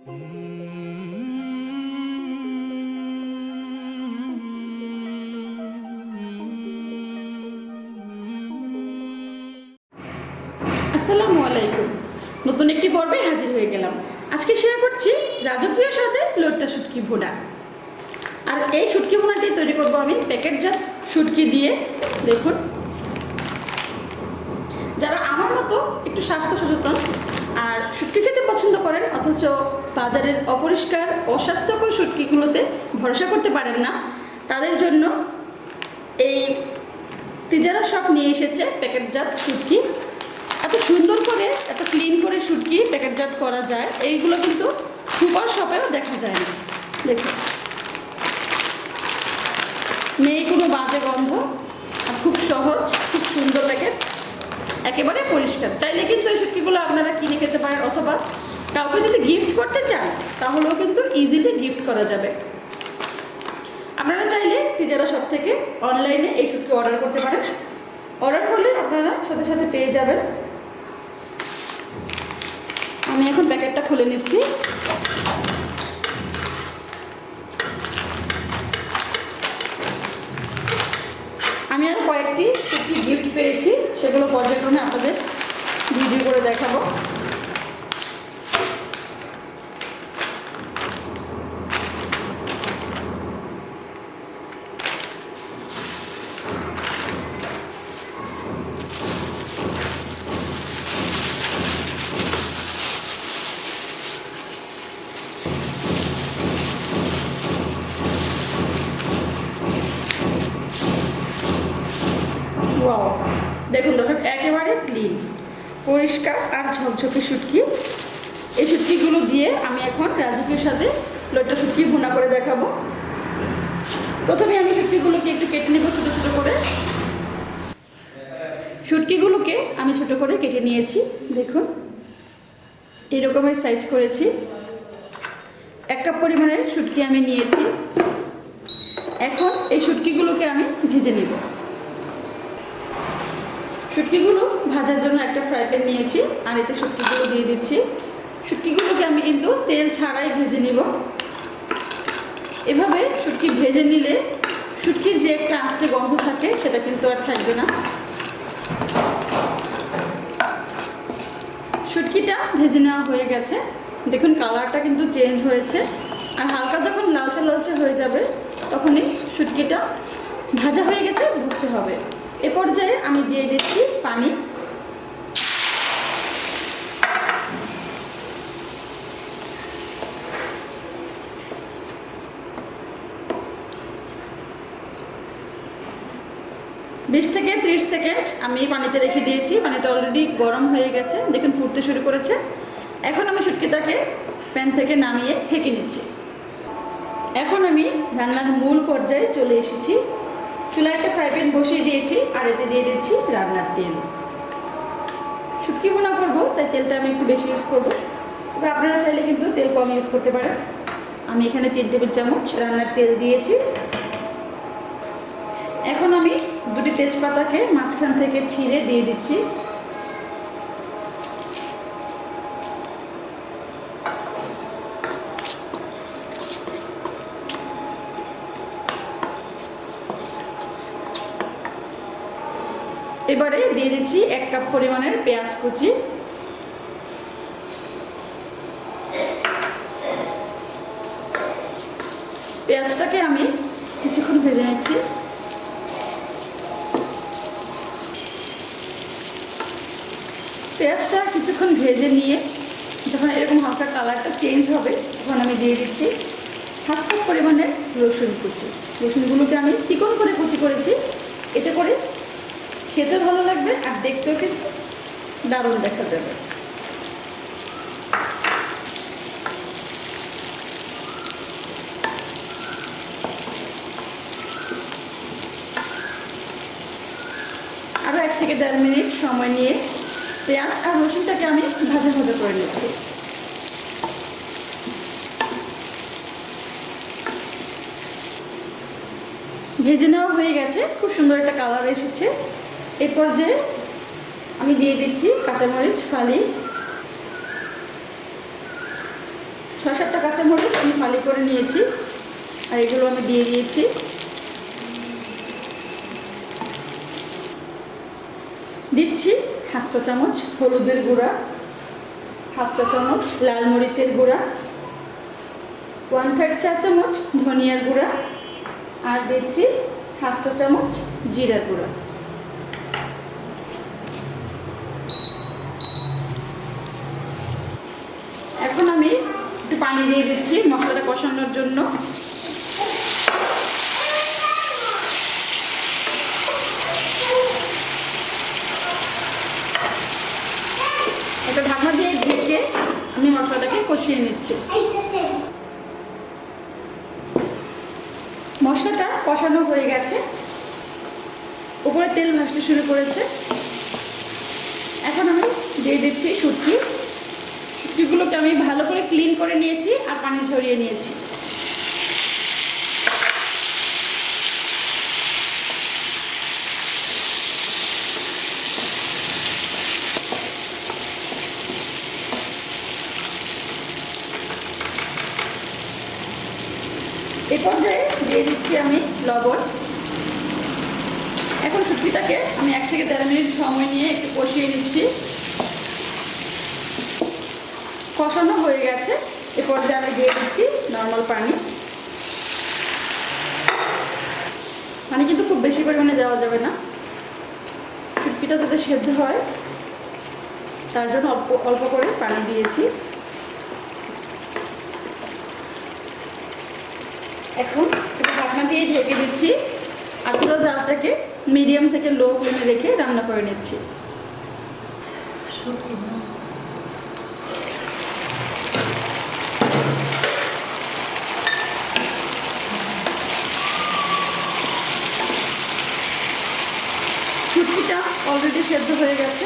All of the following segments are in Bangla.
আসসালামু আলাইকুম। নতুন একটি পর্বে হাজির হয়ে গেলাম। আজকে শেয়ার করছি রাজকীয় স্বাদে লইট্টা শুটকি ভুনা। আর এই শুটকি ভুনাটি তৈরি করব আমি প্যাকেটজাত শুটকি দিয়ে। দেখুন, যারা আমার মতো একটু স্বাস্থ্য সচেতন আর শুটকি খেতে পছন্দ করেন অথচ বাজারের অপরিষ্কার অস্বাস্থ্যকর শুটকিগুলোতে ভরসা করতে পারেন না, তাদের জন্য এই তিজারা শপ নিয়ে এসেছে প্যাকেটজাত শুটকি। এত সুন্দর করে, এত ক্লিন করে শুটকি প্যাকেটজাত করা যায়, এইগুলো কিন্তু সুপার শপেও দেখা যায় না। দেখুন, নেই কোনো বাজে গন্ধ, আর খুব সহজ, খুব সুন্দর প্যাকেট, একেবারে পরিষ্কার। চাইলে কিন্তু এই শুটকিগুলো আপনারা কিনে খেতে পারেন, অথবা কাউকে যদি গিফট করতে চান তাহলেও কিন্তু ইজিলি গিফট করা যাবে। আপনারা চাইলে তিজারা শপ থেকে অনলাইনে এই শুটকি অর্ডার করতে পারেন। অর্ডার করলে আপনারা সাথে সাথে পেয়ে যাবেন। আমি এখন প্যাকেটটা খুলে নিচ্ছি। আমি আর কয়েকটি শুটকি গিফট পেয়েছি, সেগুলো পর্যায়ক্রমে আপনাদের ভিডিও করে দেখাবো। ওয়াও, দেখুন দর্শক, একেবারে ক্লিন, পরিষ্কার আর ঝকঝকে শুটকি। এই শুটকিগুলো দিয়ে আমি এখন রাজকীয় সাথে লইট্টা শুটকি ভুনা করে দেখাবো। প্রথমে আমি শুটকিগুলোকে একটু কেটে নেব ছোটো ছোটো করে। শুটকিগুলোকে আমি ছোটো করে কেটে নিয়েছি। দেখুন, এই রকমের সাইজ করেছি। 1 কাপ পরিমাণের শুটকি আমি নিয়েছি। এখন এই শুটকিগুলোকে আমি ভেজে নেব। শুটকিগুলো ভাজার জন্য একটা ফ্রাই প্যান নিয়েছি, আর এতে শুটকিগুলো দিয়ে দিচ্ছি। শুটকিগুলোকে আমি কিন্তু তেল ছাড়াই ভেজে নিব। এভাবে শুটকি ভেজে নিলে শুটকির যে একটা আস্তে গন্ধ থাকে সেটা কিন্তু আর থাকবে না। শুটকিটা ভেজে নেওয়া হয়ে গেছে। দেখুন, কালারটা কিন্তু চেঞ্জ হয়েছে, আর হালকা যখন লালচে লালচে হয়ে যাবে তখনই শুটকিটা ভাজা হয়ে গেছে বুঝতে হবে। এ পর্যায়ে আমি দিয়ে দিচ্ছি পানি। বিশ থেকে 30 সেকেন্ড আমি পানিতে রেখে দিয়েছি। পানিটা অলরেডি গরম হয়ে গেছে, দেখুন ফুটতে শুরু করেছে। এখন আমি শুটকিটাকে প্যান থেকে নামিয়ে ছেঁকে নিচ্ছি। এখন আমি রান্নার মূল পর্যায়ে চলে এসেছি। চুলায় একটা ফ্রাই প্যান বসিয়ে দিয়েছি, আর এতে দিয়ে দিচ্ছি রান্নার তেল। শুটকি ভুনা করবো তাই তেলটা আমি একটু বেশি ইউজ করবো, তবে আপনারা চাইলে কিন্তু তেল কম ইউজ করতে পারেন। আমি এখানে 3 টেবিল চামচ রান্নার তেল দিয়েছি। এখন আমি 2টি তেজপাতাকে মাঝখান থেকে ছিঁড়ে দিয়ে দিচ্ছি। এবারে দিয়ে দিচ্ছি 1 কাপ পরিমাণের পেঁয়াজ কুচি। পেঁয়াজটাকে আমি কিছুক্ষণ ভেজে নিচ্ছি। পেঁয়াজটা কিছুক্ষণ ভেজে নিয়ে যখন এরকম হালকা কালারটা চেঞ্জ হবে তখন আমি দিয়ে দিচ্ছি 1/2 কাপ পরিমাণের রসুন কুচি। রসুনগুলোকে আমি চিকন করে কুচি করেছি, এটা করে খেতে ভালো লাগবে আর দেখতেও কিন্তু দারুণ দেখা যাবে। আরও 1 থেকে 1.5 মিনিট সময় নিয়ে পেঁয়াজ আর রসুনটাকে আমি ভাজা ভাজা করে নিচ্ছি। ভেজে নেওয়া হয়ে গেছে, খুব সুন্দর একটা কালার এসেছে। এই পর্যায়ে আমি দিয়ে দিচ্ছি কাঁচামরিচ ফালি। 6-7টা কাঁচামরিচ আমি ফালি করে নিয়েছি, আর এগুলো আমি দিয়ে দিয়েছি। দিচ্ছি 1/2 চা চামচ হলুদের গুঁড়া, 1/2 চা চামচ লাল মরিচের গুঁড়া, 1/3 চা চামচ ধনিয়ার গুঁড়া, আর দিচ্ছি 1/2 চা চামচ জিরার গুঁড়া। এখন আমি একটু পানি দিয়ে দিচ্ছি মশলাটা কষানোর জন্য। একটা ঢাকনা দিয়ে ঢেকে আমি মশলাটাকে কষিয়ে নিচ্ছি। মশলাটা কষানো হয়ে গেছে, উপরে তেল ভাসতে শুরু করেছে। এখন আমি দিয়ে দিচ্ছি শুটকি। শুটকিগুলোকে আমি ভালো করে ক্লিন করে নিয়েছি আর পানি ঝরিয়ে নিয়েছি। এই পর্যায়ে দিয়ে দিচ্ছি আমি লবণ। এখন শুটকিটাকে আমি 1 থেকে 1.5 মিনিট সময় নিয়ে একটু কষিয়ে নিচ্ছি। কষানো হয়ে গেছে, এ পর্যায়ে আমি দিয়ে দিচ্ছি নর্মাল পানি। পানি কিন্তু খুব বেশি পরিমাণে দেওয়া যাবে না, শুটকিটা যাতে সেদ্ধ হয় তার জন্য অল্প অল্প করে পানি দিয়েছি। এখন ঢাকনা দিয়ে ঢেকে দিচ্ছি আর পুরো জালটাকে মিডিয়াম থেকে লো ফ্লেমে রেখে রান্না করে নিচ্ছি। শুটকিটা অলরেডি সেদ্ধ হয়ে গেছে।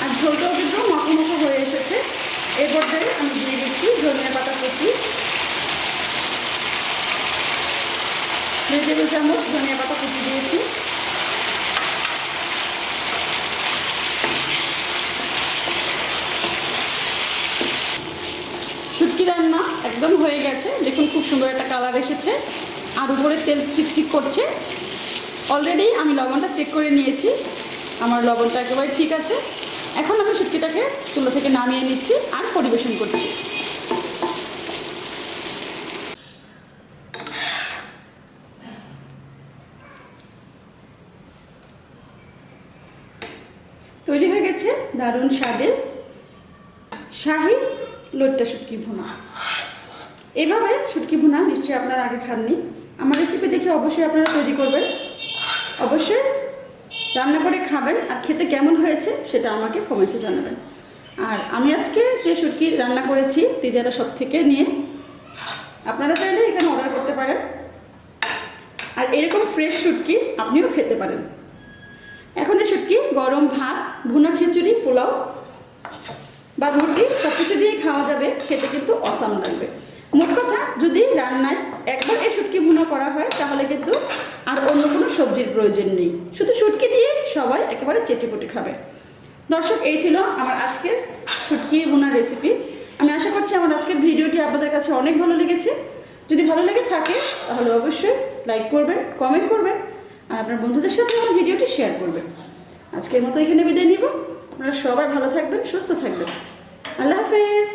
আর ঝোলটাও কিন্তু মাখো মাখো হয়ে এসেছে। এই পর্যায়ে আমি দিয়ে দিচ্ছি ধনিয়া পাতা কুচি, 2 টেবিল চামচ ধনিয়া পাতা কুচি দিয়েছি। শুটকি রান্না একদম হয়ে গেছে, দেখুন খুব সুন্দর একটা কালার এসেছে আর উপরে তেল চিকচিক করছে। অলরেডি আমি লবণটা চেক করে নিয়েছি, আমার লবণটা একেবারে ঠিক আছে। এখন আমি শুটকিটাকে চুলা থেকে নামিয়ে নিচ্ছি আর পরিবেশন করছি। তৈরি হয়ে গেছে দারুণ স্বাদের শাহী লইট্টা শুটকি ভুনা। এভাবে শুটকি ভুনা নিশ্চয়ই আপনারা আগে খাননি। আমার রেসিপি দেখে অবশ্যই আপনারা তৈরি করবেন, অবশ্যই রান্না করে খাবেন আর খেতে কেমন হয়েছে সেটা আমাকে কমেন্টসে জানাবেন। আর আমি আজকে যে শুটকি রান্না করেছি তিজারা শপ থেকে নিয়ে, আপনারা চাইলে এখানে অর্ডার করতে পারেন আর এরকম ফ্রেশ শুটকি আপনিও খেতে পারেন। এখন এই শুটকি গরম ভাত, ভুনা খিচুড়ি, পোলাও বা রুটি সব কিছু দিয়েই খাওয়া যাবে, খেতে কিন্তু অসাম লাগবে। মোট কথা, যদি রান্নায় একবার এই শুটকি ভুনা করা হয় তাহলে কিন্তু আর অন্য কোনো সবজির প্রয়োজন নেই, শুধু শুটকি দিয়ে সবাই একেবারে চেটেপুটে খাবে। দর্শক, এই ছিল আমার আজকের শুটকি ভুনার রেসিপি। আমি আশা করছি আমার আজকের ভিডিওটি আপনাদের কাছে অনেক ভালো লেগেছে। যদি ভালো লেগে থাকে তাহলে অবশ্যই লাইক করবেন, কমেন্ট করবেন আর আপনার বন্ধুদের সাথে আমার ভিডিওটি শেয়ার করবেন। আজকের মতো এখানে বিদায় নিব। আপনারা সবাই ভালো থাকবেন, সুস্থ থাকবেন। আল্লাহ হাফেজ।